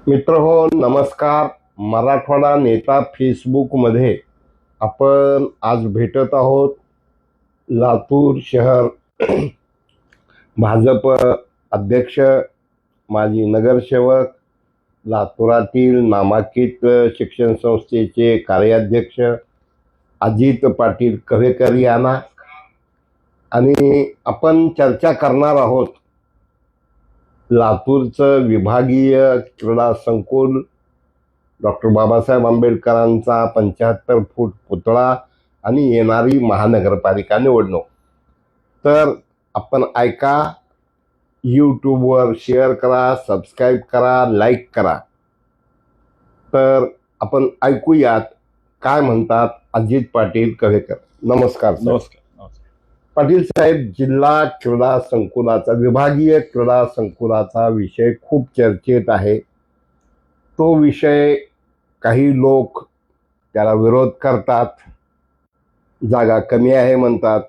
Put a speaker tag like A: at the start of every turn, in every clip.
A: मित्रहो नमस्कार. मराठवाडा नेता फेसबुकमध्ये आपण आज भेटत आहोत. लातूर शहर भाजप अध्यक्ष, माजी नगरसेवक, लातूरातील नामांकित शिक्षण संस्थेचे कार्याध्यक्ष अजित पाटील कव्हेकर यांना, आणि आपण चर्चा करणार आहोत लातूरचं विभागीय क्रीडा संकुल, डॉक्टर बाबासाहेब आंबेडकरांचा 75 फूट पुतळा आणि येणारी महानगरपालिका निवडणूक. तर आपण ऐका, यूट्यूबवर शेअर करा, सबस्क्राईब करा, लाईक करा. तर आपण ऐकूयात काय म्हणतात अजित पाटील कव्हेकर. नमस्कार सर.
B: नमस्कार.
A: पाटील साहेब, जिल्हा क्रीडा संकुलाचा, विभागीय क्रीडा संकुलाचा विषय खूप चर्चेत आहे. तो विषय काही लोक त्याला विरोध करतात. जागा कमी आहे म्हणतात,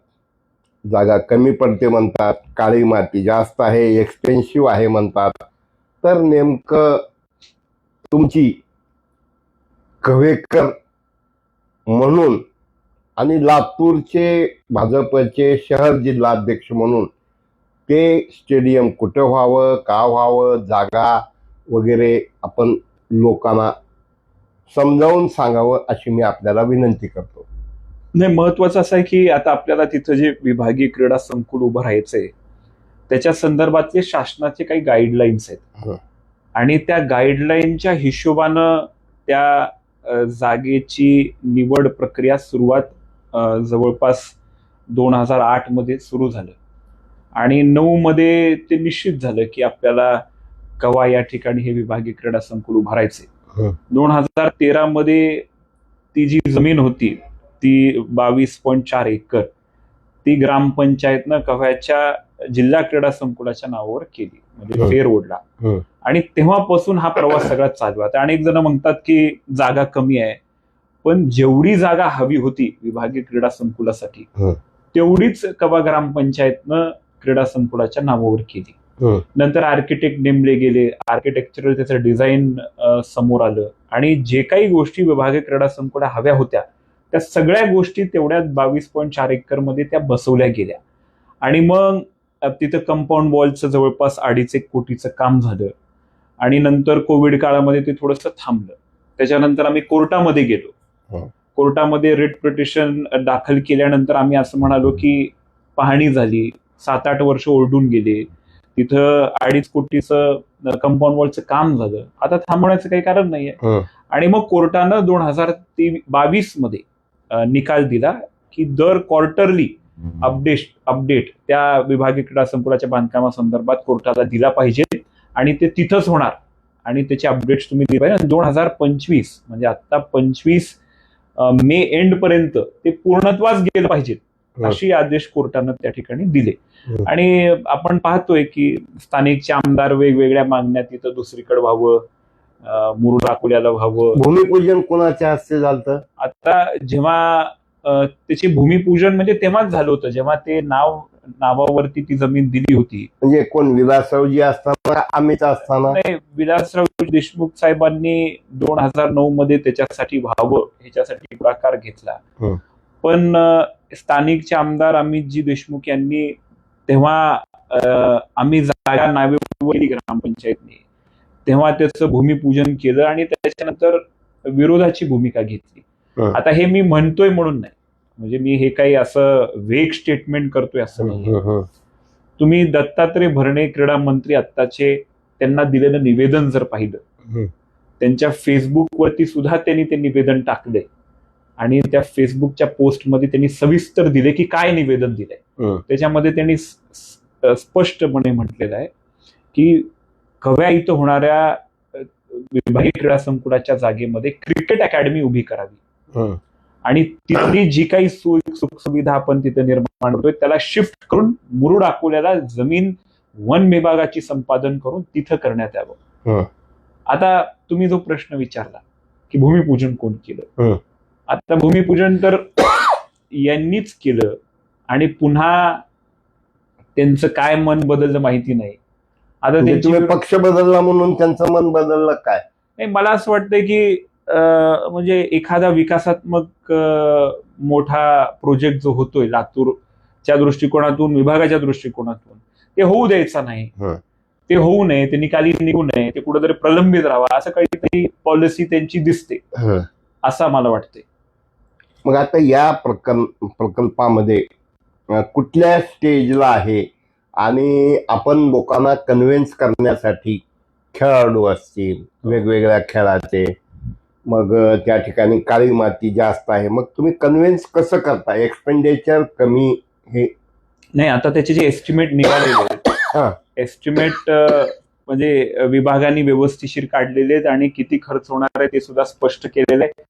A: जागा कमी पडते म्हणतात, काळी माती जास्त आहे, एक्सपेन्सिव्ह आहे म्हणतात. तर नेमकं तुमची कव्हेकर म्हणून आणि लातूरचे भाजपचे शहर जिल्हाध्यक्ष म्हणून ते स्टेडियम कुठं व्हावं, का व्हावं, जागा वगैरे आपण लोकांना समजावून सांगावं अशी मी आपल्याला विनंती करतो.
B: नाही, महत्वाचं असं आहे की आता आपल्याला तिथं जे विभागीय क्रीडा संकुल उभं राहायचंय त्याच्या संदर्भातले शासनाचे काही गाईडलाईन्स आहेत. आणि त्या गाईडलाईनच्या हिशोबानं त्या जागेची निवड प्रक्रिया सुरुवात जवळपास 2008 मध्ये सुरू झालं आणि 2009 मध्ये ते निश्चित झालं की आपल्याला कवा या ठिकाणी हे विभागीय क्रीडा संकुल उभारायचे. 2013 मध्ये ती जी जमीन होती ती 22.4 एकर ती ग्रामपंचायतनं कव्याच्या जिल्हा क्रीडा संकुलाच्या नावावर केली, म्हणजे फेर ओढला. आणि तेव्हापासून हा प्रवास सगळा चालू आहे. अनेक जण म्हणतात की जागा कमी आहे, पण जेवढी जागा हवी होती विभागीय क्रीडा संकुलासाठी तेवढीच कवा ग्रामपंचायतनं क्रीडा संकुलाच्या नावावर केली. नंतर आर्किटेक्ट नेमले गेले, आर्किटेक्चरल त्याचं डिझाईन समोर आलं आणि जे काही गोष्टी विभागीय क्रीडा संकुला हव्या होत्या त्या सगळ्या गोष्टी तेवढ्या 22.4 एकर मध्ये त्या बसवल्या गेल्या. आणि मग तिथं कंपाऊंड वॉलचं जवळपास 2.5 कोटीचं काम झालं आणि नंतर कोविड काळामध्ये ते थोडंसं थांबलं. त्याच्यानंतर आम्ही कोर्टामध्ये गेलो. कोर्टामध्ये रिट पिटिशन दाखल केल्यानंतर आम्ही असं म्हणालो की पाहणी झाली, 7-8 वर्ष ओरडून गेले, तिथं 2.5 कोटीचं कंपाऊंड वॉलचं काम झालं, आता थांबवण्याचं काही कारण नाहीये. आणि मग कोर्टानं 2022 मध्ये निकाल दिला की दर क्वार्टरली अपडेट त्या विभागीय क्रीडा संकुलाच्या बांधकामासंदर्भात कोर्टाला दिला पाहिजे आणि ते तिथंच होणार आणि त्याचे अपडेट्स तुम्ही दिले पाहिजे. 2025 म्हणजे आता 25 मे एंड पर्यंत ते पूर्णत्वास गेलं पाहिजेत अशी आदेश कोर्टानं त्या ठिकाणी दिले. आणि आपण पाहतोय की स्थानिकचे आमदार वेगवेगळ्या मागण्या तिथं दुसरीकडे व्हावं, मुरुड अकोल्याला व्हावं.
A: भूमिपूजन कोणाच्या हस्ते झालं?
B: आता जेव्हा त्याचे भूमिपूजन म्हणजे तेव्हाच झालं होतं जेव्हा ते नावावरती ती जमीन दिली होती.
A: म्हणजे कोण, विलासरावजी असताना, आम्हीच असताना?
B: नाही, विलासराव देशमुख साहेबांनी 2009 मध्ये त्याच्यासाठी व्हावं ह्याच्यासाठी पुढाकार घेतला. पण स्थानिकचे आमदार अमितजी देशमुख यांनी तेव्हा आम्ही जागा नावेवर ग्रामपंचायतने तेव्हा त्याचं भूमिपूजन केलं आणि त्याच्यानंतर विरोधाची भूमिका घेतली. आता हे मी म्हणतोय म्हणून नाही, म्हणजे मी हे काही असं वेग स्टेटमेंट करतोय असं नाही. तुम्ही दत्तात्रय भरणे क्रीडा मंत्री आत्ताचे त्यांना दिलेलं निवेदन जर पाहिलं, त्यांच्या फेसबुकवरती सुद्धा त्यांनी ते निवेदन टाकलंय आणि त्या फेसबुकच्या पोस्टमध्ये त्यांनी सविस्तर दिले की काय निवेदन दिलंय. त्याच्यामध्ये त्यांनी स्पष्टपणे म्हटलेलं आहे की कव्या इथं होणाऱ्या विभागीय क्रीडा संकुलाच्या जागेमध्ये क्रिकेट अकॅडमी उभी करावी आणि तिथली जी काही सुख सुविधा आपण तिथे निर्माण करतोय त्याला शिफ्ट करून मुरुड अकोल्याला जमीन वन विभागाची संपादन करून तिथं करण्यात यावं. आता तुम्ही जो प्रश्न विचारला की भूमिपूजन कोण केलं, आता भूमिपूजन तर यांनीच केलं आणि पुन्हा त्यांचं काय मन बदललं माहिती नाही. आता
A: म्हणजे
B: त्यांची
A: तुम्ही पक्ष बदलला म्हणून त्यांचं मन बदललं काय?
B: नाही, मला असं वाटतंय की म्हणजे एखादा विकासात्मक मोठा प्रोजेक्ट जो होतोय लातूरच्या दृष्टिकोनातून, विभागाच्या दृष्टिकोनातून, ते होऊ द्यायचा नाही. ते होऊ नये, ते निकाली निघू नये, ते कुठेतरी प्रलंबित राहावा, असं काहीतरी पॉलिसी त्यांची दिसते, असं मला वाटतंय.
A: मग आता या प्रकल्पामध्ये कुठल्या स्टेजला आहे आणि आपण लोकांना कन्व्हिन्स करण्यासाठी खेळाडू असतील वेगवेगळ्या खेळाचे, मग त्या ठिकाणी काळी माती जास्त आहे, मग तुम्ही कन्व्हिन्स कसं करता? एक्सपेंडिचर कमी हे
B: नाही, आता त्याचे जे एस्टिमेट निघालेले एस्टिमेट म्हणजे विभागाने व्यवस्थिशीर काढलेले आहेत आणि किती खर्च होणार आहे ते सुद्धा स्पष्ट केलेलं आहे.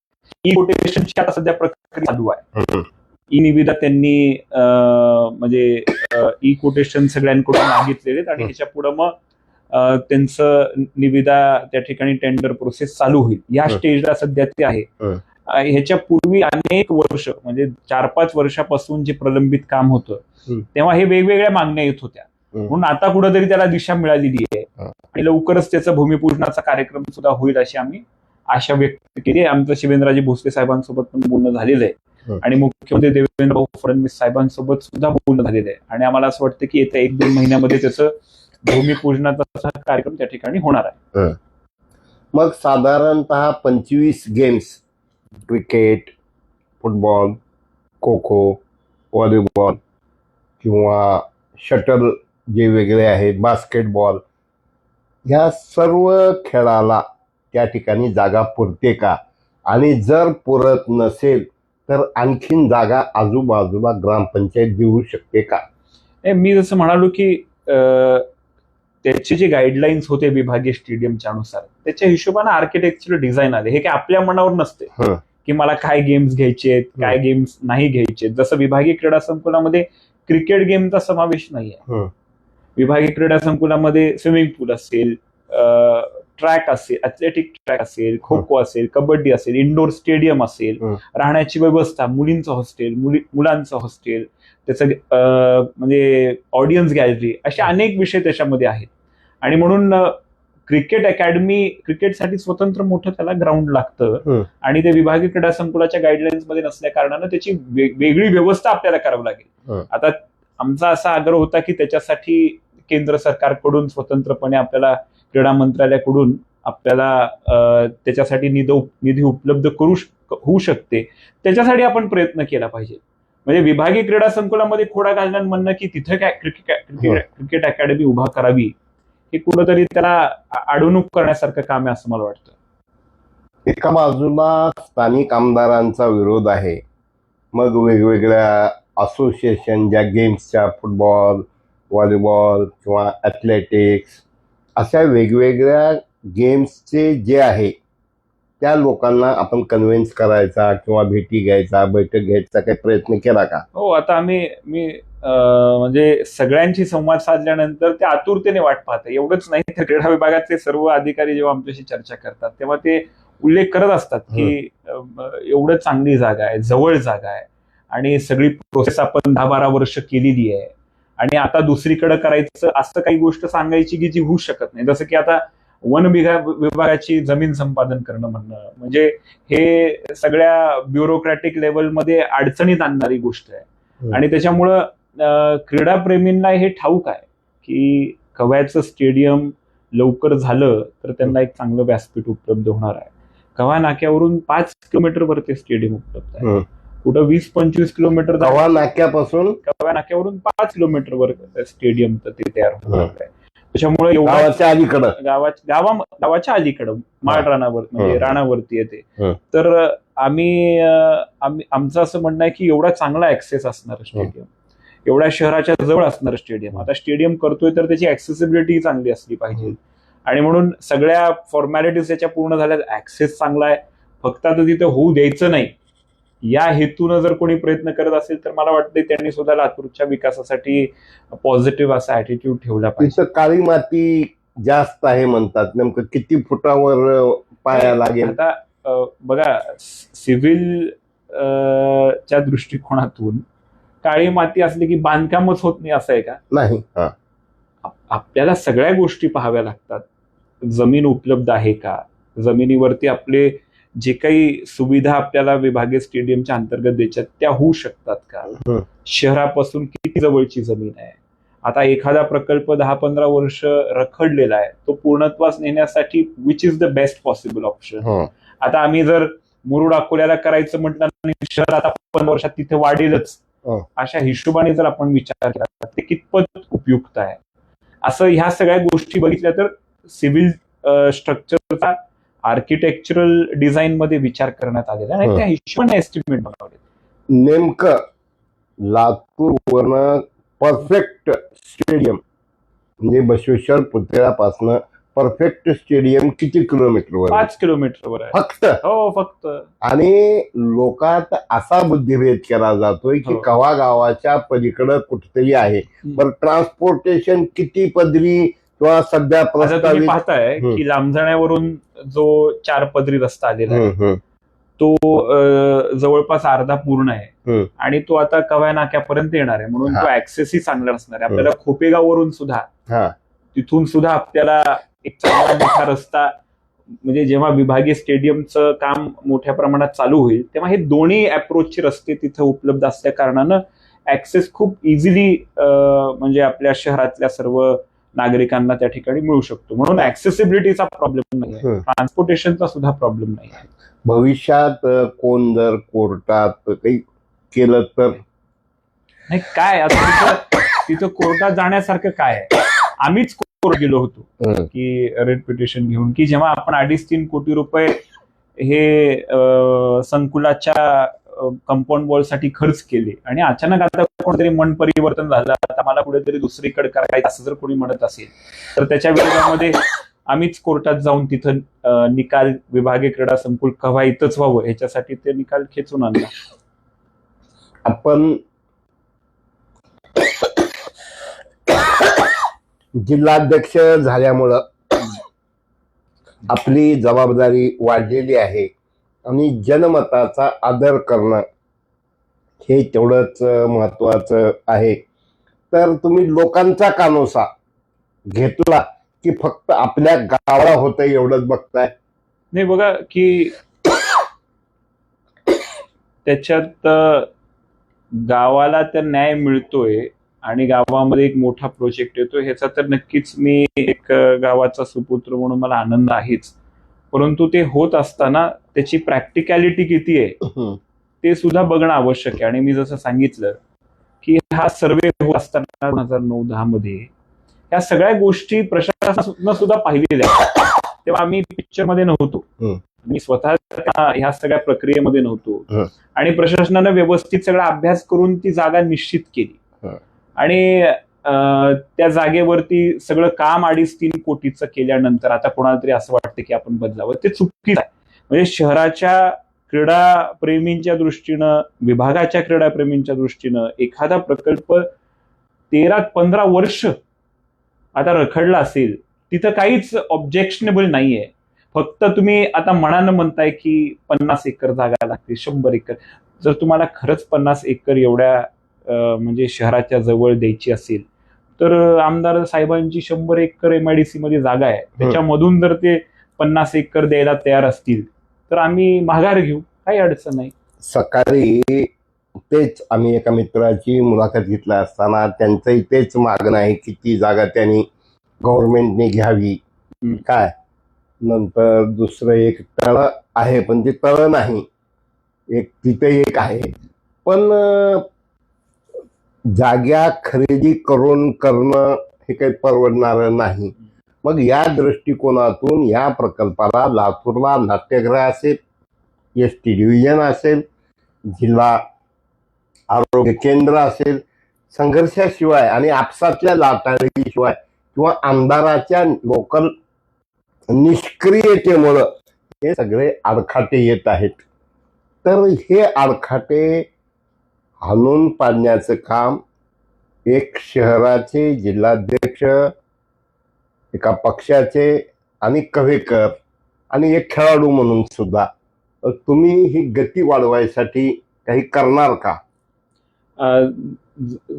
B: ई कोटेशनची आता सध्या प्रक्रिया चालू आहे. ई निविदा त्यांनी म्हणजे ई कोटेशन सगळ्यांकडून मागितलेले आहेत आणि ह्याच्या पुढे मग त्यांचं निविदा त्या ठिकाणी टेंडर प्रोसेस चालू होईल. या स्टेजला सध्या ते आहे. ह्याच्या पूर्वी अनेक वर्ष म्हणजे 4-5 वर्षापासून जे प्रलंबित काम होतं तेव्हा हे वेगवेगळ्या मागण्या येत होत्या, म्हणून आता कुठेतरी त्याला दिशा मिळालेली आहे आणि लवकरच त्याचा भूमिपूजनाचा कार्यक्रम सुद्धा होईल अशी आम्ही आशा व्यक्त केली. आमचं शिवेंद्रराजे भोसले साहेबांसोबत पण बोलणं झालेलं आहे आणि मुख्यमंत्री देवेंद्र फडणवीस साहेबांसोबत सुद्धा बोलणं झालेलं आहे आणि आम्हाला असं वाटतं की येत्या 1-2 महिन्यामध्ये त्याचं भूमिपूजनाचा कार्यक्रम त्या ठिकाणी होणार आहे.
A: मग साधारणतः 25 games, cricket, football, kho kho, volleyball किंवा शटल जे वेगळे आहेत, बास्केटबॉल, ह्या सर्व खेळाला त्या ठिकाणी जागा पुरते का? आणि जर पुरत नसेल तर आणखीन जागा आजूबाजूला ग्रामपंचायत देऊ शकते का?
B: मी जसं म्हणालो की त्याचे जे गाईडलाईन्स होते विभागीय स्टेडियमच्या अनुसार त्याच्या हिशोबाने आर्किटेक्चर डिझाईन आले. हे काय आपल्या मनावर नसते की मला काय गेम्स घ्यायचे आहेत, काय गेम्स नाही घ्यायचे. जसं विभागीय क्रीडा संकुलामध्ये क्रिकेट गेमचा समावेश नाहीये. विभागीय क्रीडा संकुलामध्ये स्विमिंग पूल असेल, ट्रॅक असेल, ऍथलेटिक ट्रॅक असेल, खो खो असेल, कबड्डी असेल, इंडोर स्टेडियम असेल, राहण्याची व्यवस्था, मुलींचं हॉस्टेल, मुलांचं हॉस्टेल, त्याचं म्हणजे ऑडियन्स गॅलरी, असे अनेक विषय त्याच्यामध्ये आहेत. आणि म्हणून क्रिकेट अकॅडमी, क्रिकेटसाठी स्वतंत्र मोठं त्याला ग्राउंड लागतं आणि ते विभागीय क्रीडा संकुलाच्या गाईडलाईन्स मध्ये नसल्या कारणानं त्याची वेगळी व्यवस्था आपल्याला करावी लागेल. आता आमचा असा आग्रह होता की त्याच्यासाठी केंद्र सरकारकडून स्वतंत्रपणे आपल्याला क्रीडा मंत्रालयाकडून आपल्याला त्याच्यासाठी निधी उपलब्ध होऊ शकते, त्याच्यासाठी आपण प्रयत्न केला पाहिजे. म्हणजे विभागीय क्रीडा संकुलामध्ये खोडा घालणं म्हणणं की तिथं काय क्रिकेट अकॅडमी उभा करावी, हे कुठंतरी त्याला अडवणूक करण्यासारखं काम आहे असं मला वाटतं.
A: एका बाजूला स्थानिक आमदारांचा विरोध आहे, मग वेगवेगळ्या असोसिएशन ज्या गेम्सच्या, फुटबॉल, व्हॉलीबॉल किंवा ॲथलेटिक्स, अशा वेगवेगळ्या गेम्सचे जे आहे त्या लोकांना आपण कन्व्हिन्स करायचा किंवा भेटी घ्यायचा, बैठक घ्यायचा काही प्रयत्न केला का?
B: हो, आता मी म्हणजे सगळ्यांशी संवाद साधल्यानंतर ते आतुरतेने वाट पाहते. एवढंच नाही तर क्रीडा विभागाचे सर्व अधिकारी जेव्हा आमच्याशी चर्चा करतात तेव्हा ते उल्लेख करत असतात की एवढं चांगली जागा आहे, जवळ जागा आहे आणि सगळी प्रोसेस आपण 10-12 वर्ष केलेली आहे आणि आता दुसरीकडे करायचं असं काही गोष्ट सांगायची की जी होऊ शकत नाही. जसं की आता वन विभागाची जमीन संपादन करणं म्हणणं म्हणजे हे सगळ्या ब्युरोक्रॅटिक लेवलमध्ये अडचणीत आणणारी गोष्ट आहे आणि त्याच्यामुळं क्रीडाप्रेमींना हे ठाऊक आहे की कव्याचं स्टेडियम लवकर झालं तर त्यांना एक चांगलं व्यासपीठ उपलब्ध होणार आहे. कव्हा नाक्यावरून 5 किलोमीटरवरती स्टेडियम उपलब्ध आहे, कुठं 20-25 किलोमीटर,
A: कव्हा नाक्यावरून
B: 5 किलोमीटरवर स्टेडियम तर ते तयार होणार आहे. त्याच्यामुळे
A: गावाच्या अलीकडं,
B: गावाच्या अलीकडं माळ रानावर म्हणजे राणावरती येते. तर आमचं असं म्हणणं आहे की एवढा चांगला ऍक्सेस असणार स्टेडियम, एवढ्या शहराच्या जवळ असणार स्टेडियम. आता स्टेडियम करतोय तर त्याची ऍक्सेसिबिलिटी चांगली असली पाहिजे आणि म्हणून सगळ्या फॉर्मॅलिटीज त्याच्या पूर्ण झाल्या, ऍक्सेस चांगला आहे, फक्त आता तिथे होऊ द्यायचं नाही या हेतून जर कोणी प्रयत्न करत असेल तर मला वाटतं त्यांनी सुद्धा लातूरच्या विकासासाठी पॉझिटिव्ह असा ऍटिट्यूड ठेवला पाहिजे.
A: काळी माती जास्त आहे म्हणतात, नेमकं किती फुटावर पाया लागेल?
B: आता बघा, सिव्हिल च्या दृष्टिकोनातून काळी माती असली की बांधकामच होत नाही असं आहे का?
A: नाही.
B: आपल्याला सगळ्या गोष्टी पाहाव्या लागतात. जमीन उपलब्ध आहे का, जमिनीवरती आपले जे काही सुविधा आपल्याला विभागीय स्टेडियमच्या अंतर्गत द्यायच्यात त्या होऊ शकतात का, शहरापासून किती जवळची जमीन आहे. आता एखादा प्रकल्प 10-15 वर्ष रखडलेला आहे, तो पूर्णत्वास नेण्यासाठी which is the best possible option. आता आम्ही जर मुरुड अकोल्याला करायचं म्हटलं आणि शहर आता 15 वर्षात तिथे वाढेलच, अशा हिशोबाने जर आपण विचार केला तर ते कितपत उपयुक्त आहे. असं ह्या सगळ्या गोष्टी बघितल्या तर सिव्हिल स्ट्रक्चरचा आर्किटेक्चरल डिझाईन मध्ये विचार करण्यात आलेला आहे आणि त्या हिशोबाने एस्टिमेट बनवले.
A: नेमकं लातूरवरनं परफेक्ट स्टेडियम म्हणजे बसवेश्वर पुतळ्यापासनं परफेक्ट स्टेडियम किती किलोमीटरवर?
B: 5 किलोमीटरवर आहे
A: फक्त.
B: हो, फक्त.
A: आणि लोकात असा बुद्धिभेद केला जातोय की कवा गावाच्या पलीकडे कुठेतरी आहे. पण ट्रान्सपोर्टेशन किती पदरी किंवा सध्या
B: तुम्ही पाहताय की लांबजाण्यावरून जो 4 पदरी रस्ता आलेला आहे तो जवळपास अर्धा पूर्ण आहे आणि तो आता कव्या नाक्यापर्यंत येणार आहे, म्हणून तो ऍक्सेसही चांगला असणार आहे. आपल्याला खोपेगाववरून सुद्धा तिथून सुद्धा आपल्याला एक चांगला मोठा रस्ता, म्हणजे जेव्हा विभागीय स्टेडियमचं काम मोठ्या प्रमाणात चालू होईल तेव्हा हे दोन्ही अप्रोचचे रस्ते तिथे उपलब्ध असल्या कारणानं ऍक्सेस खूप इझिली म्हणजे आपल्या शहरातल्या सर्व नागरिकांना त्या ठिकाणी मिळू शकतो. म्हणून ऍक्सेसिबिलिटीचा प्रॉब्लेम नाही आहे, ट्रान्सपोर्टेशनचा सुद्धा प्रॉब्लेम नाही आहे.
A: भविष्यात कोण जर कोर्टात काही केलं तर
B: नाही, काय आता तिथं कोर्टात जाण्यासारखं काय आहे. आम्हीच कोर्ट गेलो होतो की रेट पिटिशन घेऊन, की जेव्हा आपण 2.5-3 कोटी रुपये हे संकुलाच्या कंपाऊंड वॉलसाठी खर्च केले आणि अचानक आता कोणतरी मन परिवर्तन झालं, आता मला कुठेतरी दुसरीकडे करायचं असं जर कोणी म्हणत असेल तर त्याच्या विरोधामध्ये आम्हीच कोर्टात जाऊन तिथं निकाल विभागीय क्रीडा संकुल कव्हा इथंच व्हावं ह्याच्यासाठी ते निकाल खेचून आणला.
A: आपण जिल्हाध्यक्ष झाल्यामुळं आपली जबाबदारी वाढलेली आहे आणि जनमताचा आदर करणं हे तेवढंच महत्वाचं आहे. तर तुम्ही लोकांचा कानोसा घेतला की फक्त आपल्या गावाला होतं एवढंच बघताय?
B: नाही, बघा की त्याच्यात गावाला तर न्याय मिळतोय आणि गावामध्ये एक मोठा प्रोजेक्ट येतोय ह्याचा तर नक्कीच मी एक गावाचा सुपुत्र म्हणून मला आनंद आहेच. परंतु ते होत असताना त्याची प्रॅक्टिकॅलिटी किती आहे ते सुद्धा बघणं आवश्यक आहे. आणि मी जसं सांगितलं की हा सर्वे होत असताना 2009-10 मध्ये या सगळ्या गोष्टी प्रशासनानं सुद्धा पाहिलेल्या आहेत. तेव्हा आम्ही पिक्चर मध्ये नव्हतो, मी स्वतः ह्या सगळ्या प्रक्रियेमध्ये नव्हतो आणि प्रशासनानं व्यवस्थित सगळा अभ्यास करून ती जागा निश्चित केली आणि त्या जागेवरती सगळं काम 2.5-3 कोटीचं केल्यानंतर आता कोणाला तरी असं वाटतं की आपण बदलावं, ते चुकीचं आहे. म्हणजे शहराच्या क्रीडा प्रेमींच्या दृष्टीनं, विभागाच्या क्रीडा प्रेमींच्या दृष्टीनं एखादा प्रकल्प 13-15 वर्ष आता रखडला असेल तिथं काहीच ऑब्जेक्शनेबल नाहीये. फक्त तुम्ही आता मनानं म्हणताय की 50 एकर जागा लागते, 100 एकर. जर तुम्हाला खरंच 50 एकर एवढ्या म्हणजे शहराच्या जवळ द्यायची असेल तर आमदार साहेबांची 100 एकर MIDC मध्ये जागा आहे, त्याच्यामधून जर ते 50 एकर द्यायला तयार असतील तर आम्ही माघार घेऊ, काही अडचण नाही.
A: सकाळी तेच आम्ही एका मित्राची मुलाखत घेतला असताना त्यांचंही तेच मागणं आहे की ती जागा त्यांनी गव्हर्नमेंटने घ्यावी. काय नंतर दुसरं एक तळ आहे पण ते तळ नाही, एक तिथे एक आहे पण जागा खरेदी करून करणं हे काही परवडणार नाही. मग या दृष्टिकोनातून या प्रकल्पाला लातूरला नाट्यगृह असेल, ST डिव्हिजन असेल, जिल्हा आरोग्य केंद्र असेल, संघर्षाशिवाय आणि आपसातल्या लाटाळीशिवाय किंवा आमदाराच्या लोकल निष्क्रियतेमुळं हे सगळे आडखाटे येत आहेत. तर हे आडखाटे हाणून पाडण्याचं काम एक शहराचे जिल्हाध्यक्ष, एका पक्षाचे आणि कव्हेकर आणि एक खेळाडू म्हणून सुद्धा तुम्ही ही गती वाढवायसाठी काही करणार का?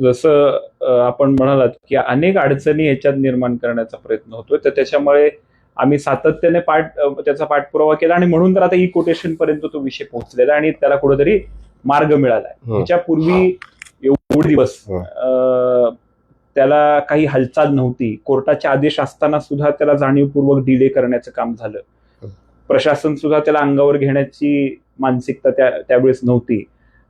B: जसं आपण म्हणालात की अनेक अडचणी याच्यात निर्माण करण्याचा प्रयत्न होतोय, तर त्याच्यामुळे आम्ही सातत्याने त्याचा पाठपुरावा केला आणि म्हणून तर आता ई कोटेशन पर्यंत तो विषय पोहोचलेला आणि त्याला कुठेतरी मार्ग मिळालाय. त्याच्यापूर्वी एवढे दिवस त्याला काही हालचाल नव्हती. कोर्टाचे आदेश असताना सुद्धा त्याला जाणीवपूर्वक डिले करण्याचं काम झालं. प्रशासन सुद्धा त्याला अंगावर घेण्याची मानसिकता त्यावेळेस नव्हती.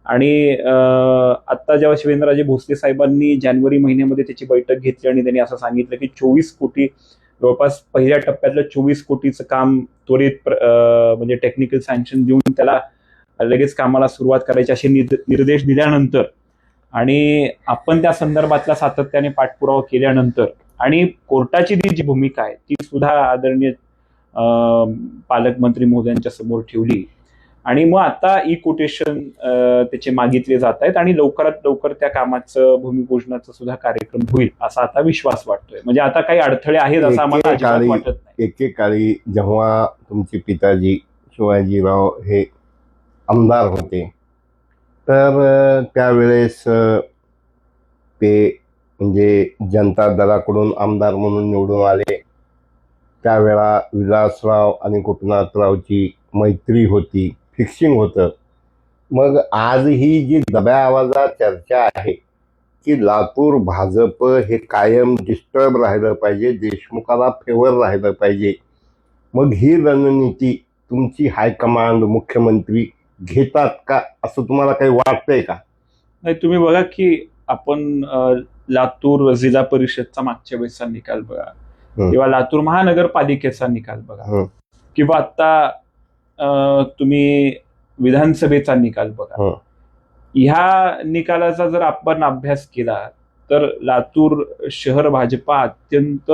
B: आणि आता जेव्हा शिवेंद्रराजे भोसले साहेबांनी जानेवारी महिन्यामध्ये त्याची बैठक घेतली आणि त्यांनी असं सांगितलं की 24 कोटी, जवळपास पहिल्या टप्प्यातलं 24 कोटीचं काम त्वरित म्हणजे टेक्निकल सँक्शन देऊन त्याला लगेच कामाला सुरुवात करायची असे निर्देश दिल्यानंतर आणि आपण त्या संदर्भातला सातत्याने पाठपुरावा केल्यानंतर आणि कोर्टाची जी भूमिका आहे ती सुद्धा आदरणीय पालकमंत्री महोदयांच्या समोर ठेवली आणि मग आता ई कोटेशन त्याचे मागितले जात आहेत आणि लवकरात लवकर त्या कामाचं भूमिपूजनाचा सुद्धा कार्यक्रम होईल असा आता विश्वास वाटतोय. म्हणजे आता काही अडथळे आहेत असं आम्हाला अजिबात वाटत नाही.
A: एकेकाळी जेव्हा तुमचे पिताजी शिवाजीराव हे आमदार होते तर त्यावेळेस ते म्हणजे जनता दलाकडून आमदार म्हणून निवडून आले. त्यावेळा विलासराव आणि गोपीनाथरावची मैत्री होती, फिक्सिंग होतं. मग आज ही जी दब्या आवाजात चर्चा आहे की लातूर भाजप हे कायम डिस्टर्ब राहिलं पाहिजे, देशमुखाला फेवर राहिलं पाहिजे, मग ही रणनीती तुमची हायकमांड मुख्यमंत्री घेतात का असं तुम्हाला काही वाटतंय का?
B: नाही, तुम्ही बघा की आपण लातूर जिल्हा परिषदचा मागच्या वेळेसचा निकाल बघा किंवा लातूर महानगरपालिकेचा निकाल बघा किंवा आता तुम्ही विधानसभेचा निकाल बघा. ह्या निकालाचा जर आपण अभ्यास केला तर लातूर शहर भाजपा अत्यंत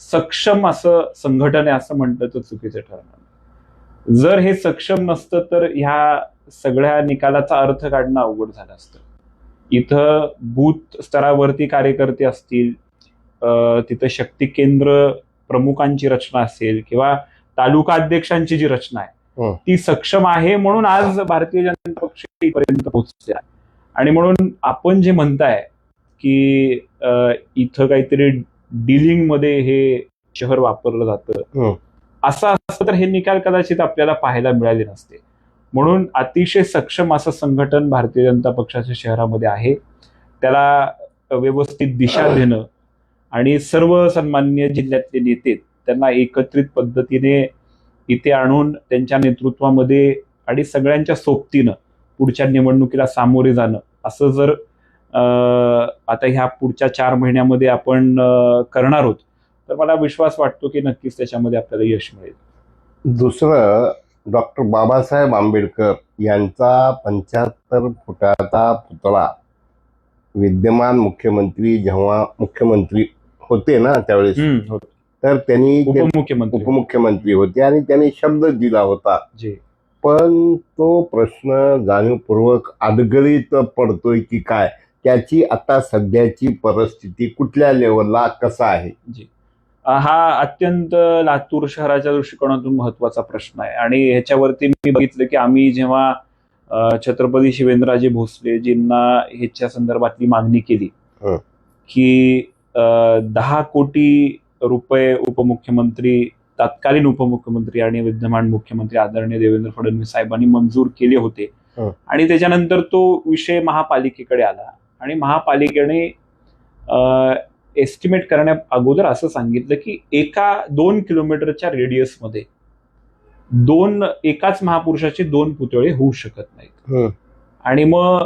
B: सक्षम असं संघटन आहे असं म्हटलं तर चुकीचं ठरणार. जर हे सक्षम नसतं तर ह्या सगळ्या निकालाचा अर्थ काढणं अवघड झालं असतं. इथं बूथ स्तरावरती कार्यकर्ते असतील, तिथं शक्ती केंद्र प्रमुखांची रचना असेल किंवा तालुका अध्यक्षांची जी रचना आहे ती सक्षम आहे म्हणून आज भारतीय जनता पक्ष इथपर्यंत पोहोचले आहे. आणि म्हणून आपण जे म्हणताय की इथं काहीतरी डीलिंग मध्ये हे शहर वापरलं जातं असं असतं तर हे निकाल कदाचित आपल्याला पाहायला मिळाले नसते. म्हणून अतिशय सक्षम असं संघटन भारतीय जनता पक्षाच्या शहरामध्ये आहे. त्याला व्यवस्थित दिशा देणं आणि सर्व सन्माननीय जिल्ह्यातले नेते त्यांना एकत्रित पद्धतीने इथे आणून त्यांच्या नेतृत्वामध्ये आणि सगळ्यांच्या सोबतीनं पुढच्या निवडणुकीला सामोरे जाणं असं जर आता ह्या पुढच्या 4 महिन्यामध्ये आपण करणार आहोत तर मला विश्वास वाटतो की नक्कीच त्याच्यामध्ये आपल्याला यश मिळेल.
A: दुसरं, डॉक्टर बाबासाहेब आंबेडकर यांचा 75 फुटाचा पुतळा विद्यमान मुख्यमंत्री जेव्हा मुख्यमंत्री होते ना त्यावेळेस तर त्यांनी उपमुख्यमंत्री होते आणि त्यांनी शब्द दिला होता. पण तो प्रश्न जाणीवपूर्वक अडगळीत पडतोय की काय, त्याची आता सध्याची परिस्थिती कुठल्या लेवलला कसा आहे?
B: हा अत्यंत लातूर शहराच्या दृष्टिकोनातून महत्वाचा प्रश्न आहे आणि ह्याच्यावरती मी बघितलं की आम्ही जेव्हा छत्रपती शिवेंद्रराजे भोसलेजींना ह्याच्या संदर्भातली मागणी केली की 10 कोटी रुपये उपमुख्यमंत्री, तत्कालीन उपमुख्यमंत्री आणि विद्यमान मुख्यमंत्री आदरणीय देवेंद्र फडणवीस साहेबांनी मंजूर केले होते आणि त्याच्यानंतर तो विषय महापालिकेकडे आला आणि महापालिकेने एस्टिमेट करण्या अगोदर असं सांगितलं की 2 किलोमीटरच्या रेडियसमध्ये एकाच महापुरुषाचे 2 पुतळे होऊ शकत नाहीत. आणि मग